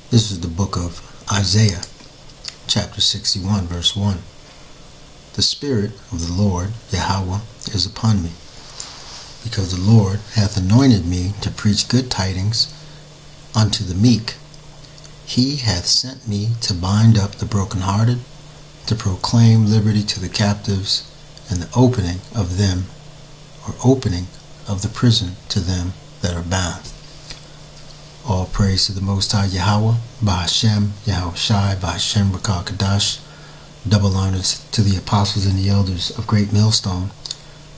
This is the book of Isaiah, chapter 61, verse 1. The Spirit of the Lord, Yahweh, is upon me, because the Lord hath anointed me to preach good tidings unto the meek. He hath sent me to bind up the brokenhearted, to proclaim liberty to the captives, and the opening of them, or opening of the prison to them that are bound. All praise to the Most High Yahweh, Bahashem, Yahawashi, Bahashem, Rakah Kadash. Double honors to the apostles and the elders of Great Millstone,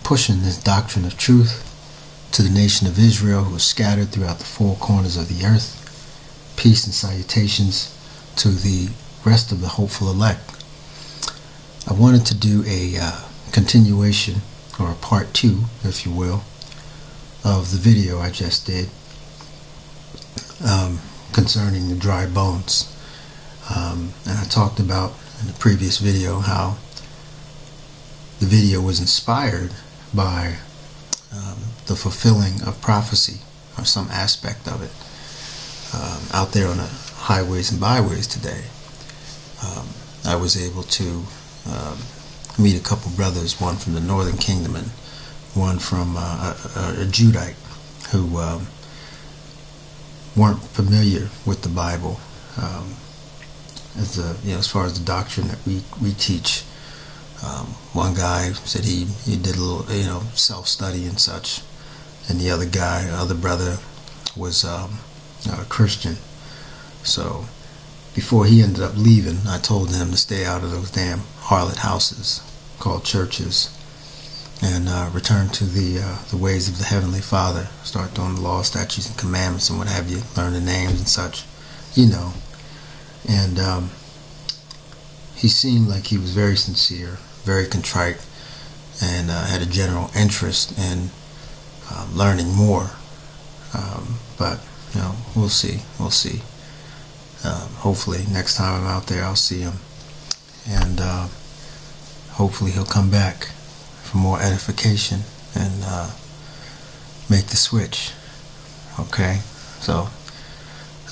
pushing this doctrine of truth to the nation of Israel who is scattered throughout the four corners of the earth. Peace and salutations to the rest of the hopeful elect. I wanted to do a continuation, or a part 2, if you will, of the video I just did concerning the dry bones. And I talked about in the previous video how the video was inspired by the fulfilling of prophecy, or some aspect of it, out there on the highways and byways today. I was able to meet a couple brothers, one from the Northern Kingdom and one from a Judite, who weren't familiar with the Bible as far as the doctrine that we teach. One guy said he did a little self-study and such, and the other brother was a Christian. So before he ended up leaving, I told him to stay out of those damn harlot houses called churches, and return to the ways of the Heavenly Father. Start doing the law, statutes, and commandments, and what have you. Learn the names and such, And he seemed like he was very sincere, very contrite, and had a general interest in learning more. But we'll see. Hopefully next time I'm out there, I'll see him, and hopefully he'll come back for more edification and make the switch. Okay, so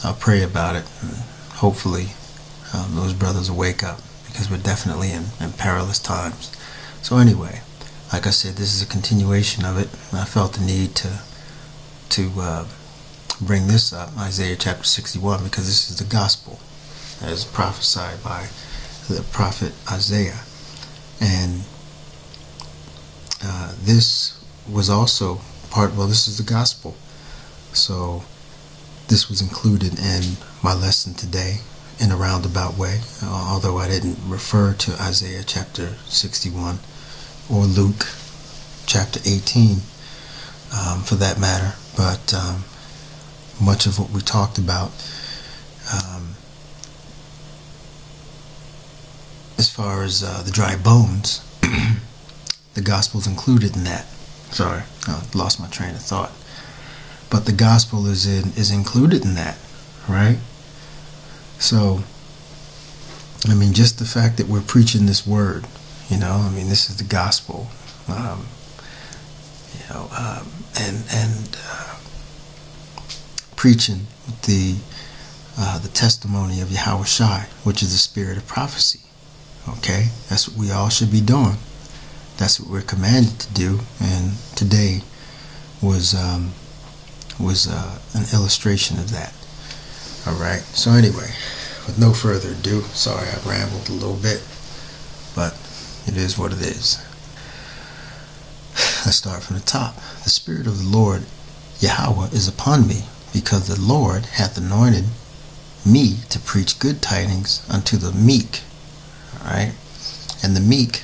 I'll pray about it, and hopefully those brothers will wake up, because we're definitely in perilous times. So anyway, like I said, this is a continuation of it, and I felt the need to bring this up, Isaiah chapter 61, because this is the gospel as prophesied by the prophet Isaiah. And this was also this is the gospel. So this was included in my lesson today in a roundabout way, although I didn't refer to Isaiah chapter 61 or Luke chapter 18 for that matter. But much of what we talked about as far as the dry bones, the gospel's included in that. Sorry, I lost my train of thought. But the gospel is included in that, right? So, just the fact that we're preaching this word, this is the gospel, and preaching the testimony of Yahawashi, which is the spirit of prophecy. Okay, that's what we all should be doing. That's what we're commanded to do, and today was an illustration of that. Alright, so anyway, with no further ado, sorry I rambled a little bit, but it is what it is. Let's start from the top. The Spirit of the Lord Yahweh is upon me, because the Lord hath anointed me to preach good tidings unto the meek. Alright, and the meek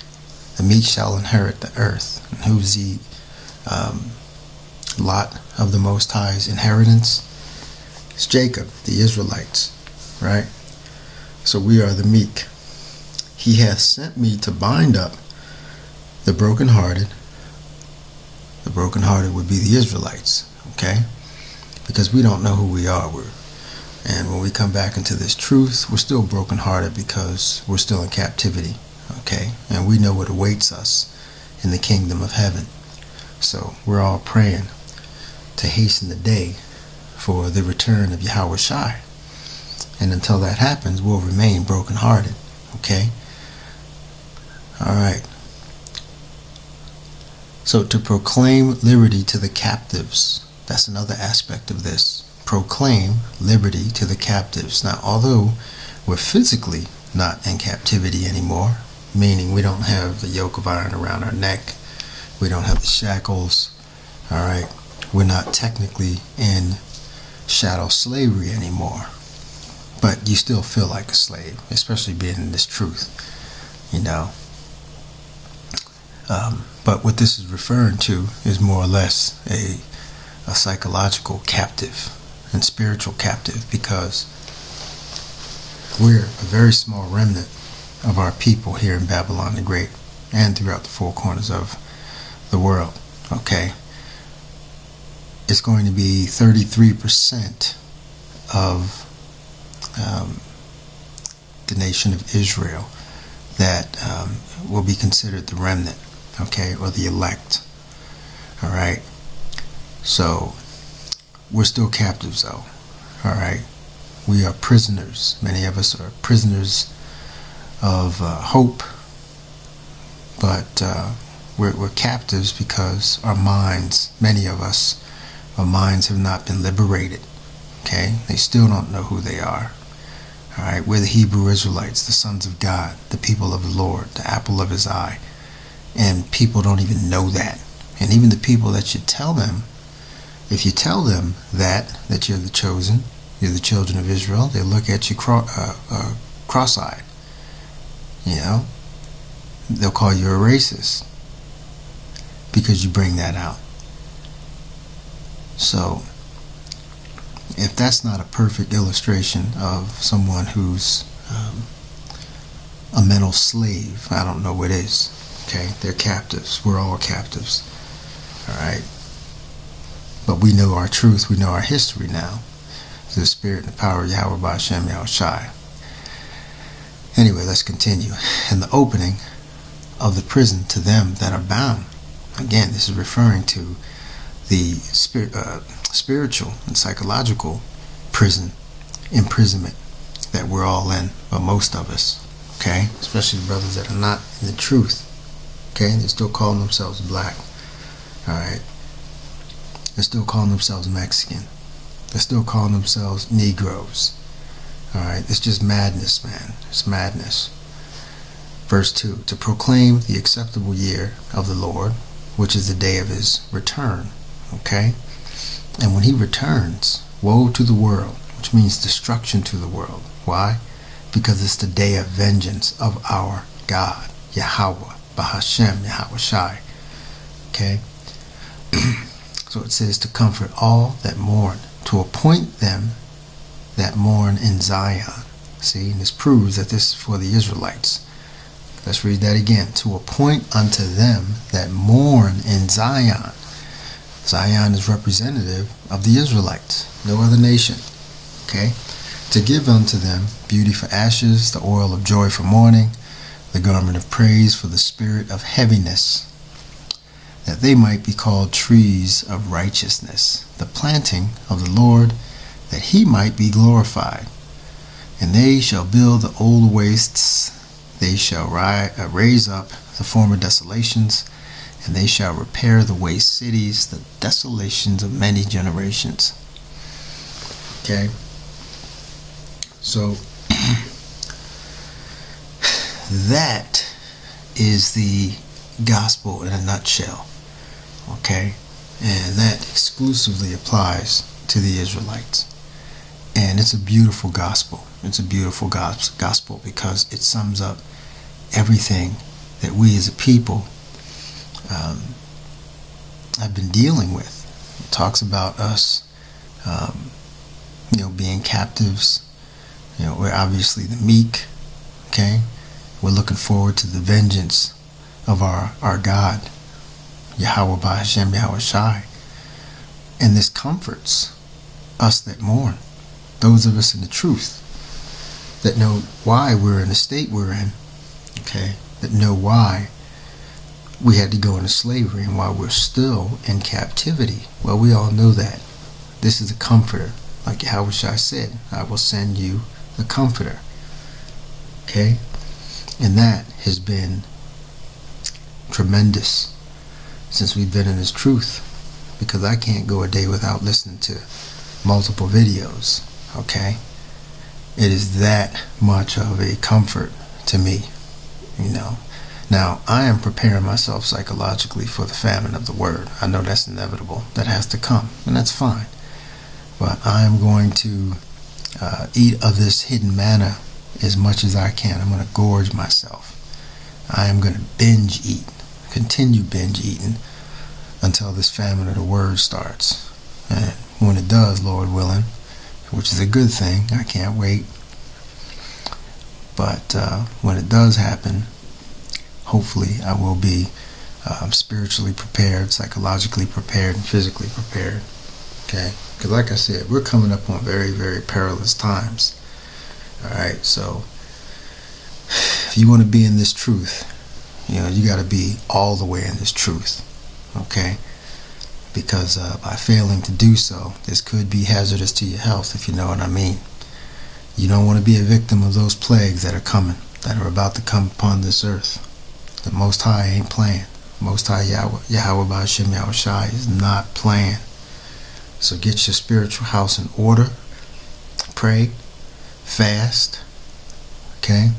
shall inherit the earth. And who's the lot of the Most High's inheritance? It's Jacob, the Israelites, right? So we are the meek. He hath sent me to bind up the brokenhearted. The brokenhearted would be the Israelites, okay? Because we don't know who we are. And when we come back into this truth, we're still brokenhearted because we're still in captivity, okay? And we know what awaits us in the kingdom of heaven. So we're all praying to hasten the day for the return of Yahawashi. And until that happens, we'll remain brokenhearted. Okay? Alright. So to proclaim liberty to the captives, that's another aspect of this. Proclaim liberty to the captives. Now, although we're physically not in captivity anymore, meaning we don't have the yoke of iron around our neck, we don't have the shackles, alright, we're not technically in shadow slavery anymore, but you still feel like a slave, especially being in this truth, you know. But what this is referring to is more or less a psychological captive and spiritual captive, because we're a very small remnant of our people here in Babylon the Great and throughout the four corners of the world. Okay, it's going to be 33% of the nation of Israel that will be considered the remnant, okay, or the elect. All right, so we're still captives, though. All right, we are prisoners. Many of us are prisoners of hope, but we're captives because our minds, many of us, our minds have not been liberated. Okay, they still don't know who they are. All right, we're the Hebrew Israelites, the sons of God, the people of the Lord, the apple of his eye, and people don't even know that. And even the people that you tell them, if you tell them that you're the chosen, you're the children of Israel, they look at you cross-eyed. You know, they'll call you a racist because you bring that out. So, if that's not a perfect illustration of someone who's a mental slave, I don't know what is. Okay, they're captives. We're all captives. All right. But we know our truth. We know our history now. The spirit and the power of Yahawashi. Anyway, let's continue. And the opening of the prison to them that are bound. Again, this is referring to the spiritual and psychological imprisonment that we're all in, or most of us. Okay, especially the brothers that are not in the truth. Okay, they're still calling themselves black. All right, they're still calling themselves Mexican. They're still calling themselves Negroes. Alright, it's just madness, man. It's madness. Verse 2, to proclaim the acceptable year of the Lord, which is the day of his return. Okay? And when he returns, woe to the world, which means destruction to the world. Why? Because it's the day of vengeance of our God, Yahweh, Bahashem, Yahawashi. Okay? So it says to comfort all that mourn, to appoint them that mourn in Zion. See, and this proves that this is for the Israelites. Let's read that again. To appoint unto them that mourn in Zion. Zion is representative of the Israelites, no other nation. Okay? To give unto them beauty for ashes, the oil of joy for mourning, the garment of praise for the spirit of heaviness, that they might be called trees of righteousness, the planting of the Lord, that he might be glorified. And they shall build the old wastes, they shall raise up the former desolations, and they shall repair the waste cities, the desolations of many generations. Okay? So, that is the gospel in a nutshell. Okay? And that exclusively applies to the Israelites. And it's a beautiful gospel. It's a beautiful gospel because it sums up everything that we as a people have been dealing with. It talks about us, being captives. We're obviously the meek. Okay? We're looking forward to the vengeance of our God, Yahweh Bahashem Yahawashi. And this comforts us that mourn, those of us in the truth, that know why we're in the state we're in, okay, that know why we had to go into slavery and why we're still in captivity. Well, we all know that. This is a comforter. Like Yahawashi said, I will send you a comforter. Okay? And that has been tremendous since we've been in this truth, because I can't go a day without listening to multiple videos. Okay? It is that much of a comfort to me, you know. Now, I am preparing myself psychologically for the famine of the word. I know that's inevitable. That has to come, and that's fine. But I am going to eat of this hidden manna as much as I can. I'm going to gorge myself. I am going to binge eat, continue binge eating until this famine of the word starts. And when it does, Lord willing, which is a good thing, I can't wait. But when it does happen, hopefully I will be spiritually prepared, psychologically prepared, and physically prepared. Okay? Because like I said, we're coming up on very, very perilous times. Alright, so if you want to be in this truth, you know, you got to be all the way in this truth. Okay? Because by failing to do so, this could be hazardous to your health, if you know what I mean. You don't want to be a victim of those plagues that are coming, that are about to come upon this earth. The Most High ain't playing. Most High Yahawashi Yahawashi is not playing. So get your spiritual house in order. Pray. Fast. Okay?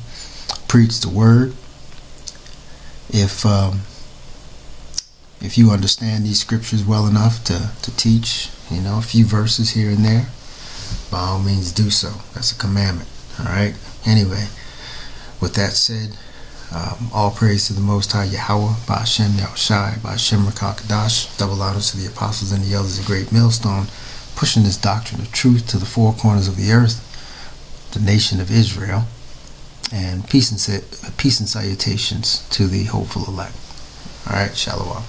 Preach the word. If you understand these scriptures well enough to teach, you know, a few verses here and there, by all means do so. That's a commandment. Alright? Anyway, with that said, all praise to the Most High Yahweh, Ba'ashem Yahawashi, Ba'ashem Rakakadash. Double honors to the apostles and the elders of Great Millstone, pushing this doctrine of truth to the four corners of the earth, the nation of Israel, and peace and salutations to the hopeful elect. Alright, Shalom.